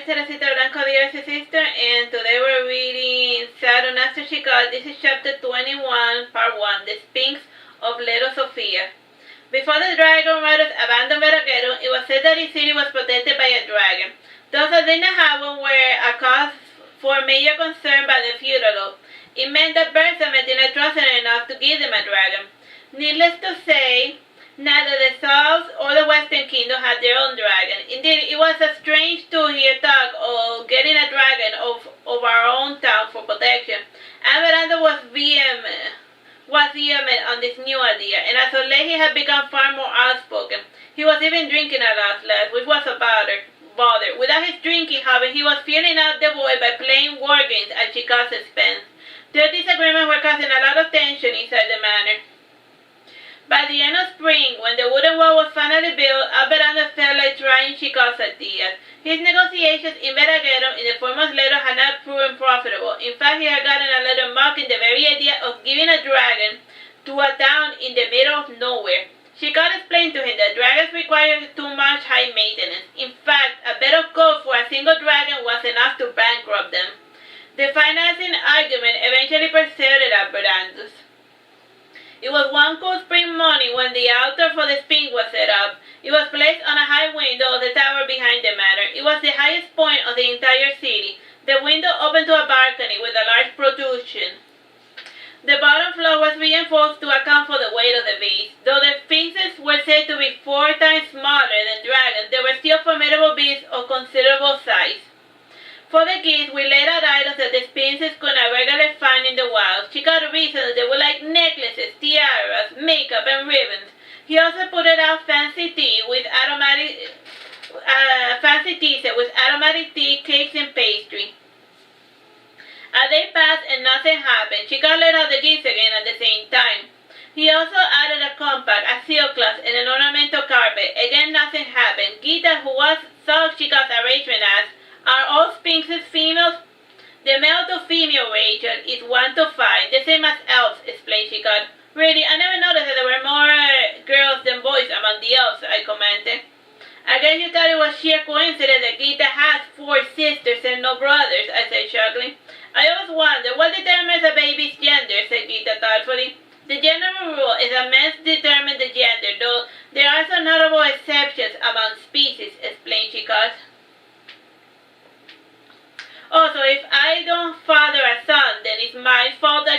Teresita Blanco, dear sister, and today we're reading Saturnastra, Chicot. This is chapter 21, part 1, the Sphinx of Little Sophia. Before the dragon riders abandoned Veragerung, it was said that his city was protected by a dragon. Those that did not happen were a cause for major concern by the feudal. It meant that Bersamet did not trust them enough to give them a dragon. Needless to say, neither the South or the Western Kingdom had their own dragon. Indeed, it was a strange to hear talk of getting a dragon of our own town for protection. Amberaldus was vehement on this new idea, and as of late he had become far more outspoken. He was even drinking a lot less, which was a bother. Without his drinking habit, he was filling out the void by playing war games at Chicot's expense. Their disagreements were causing a lot of tension inside the manor. By the end of spring, when the wooden wall was finally built, Amberaldus felt like trying Chicot's ideas. His negotiations in Veragerung in the form of letters had not proven profitable. In fact, he had gotten a letter mocking the very idea of giving a dragon to a town in the middle of nowhere. Chicot explained to him that dragons required too much high maintenance. In fact, a bed of gold for a single dragon was enough to bankrupt them. The financing argument eventually persuaded Amberaldus. It was one cool spring morning when the altar for the Sphinx was set up. It was placed on a high window of the tower behind the manor. It was the highest point of the entire city. The window opened to a balcony with a large protrusion. The bottom floor was reinforced to account for the weight of the beast. Though the sphinxes were said to be 4 times smaller than dragons, they were still formidable beasts of considerable size. For the gifts, we laid out items that the sphinxes could not regularly find in the wild. Chicot reasoned that they were like necklaces, tiaras, makeup, and ribbons. He also put it out fancy tea with aromatic tea, cakes, and pastry. A day passed and nothing happened. Chicot laid out the gifts again at the same time. He also added a compact, a silk-cloth, and an ornamental carpet. Again, nothing happened. Gita, who saw Chicot's arrangement, asked, "Are all sphinxes females?" "The male to female ratio is 1 to 5, the same as elves," explained Chicot. "Really, I never noticed that there were more girls than boys among the elves," I commented. "I guess you thought it was sheer coincidence that Gita has 4 sisters and no brothers," I said, chuckling. "I always wonder what determines a baby's gender," said Gita thoughtfully. "The general rule is that men determine the gender, though there are some notable exceptions among species," explained Chicot. "Also, if I don't father a son, then it's my fault I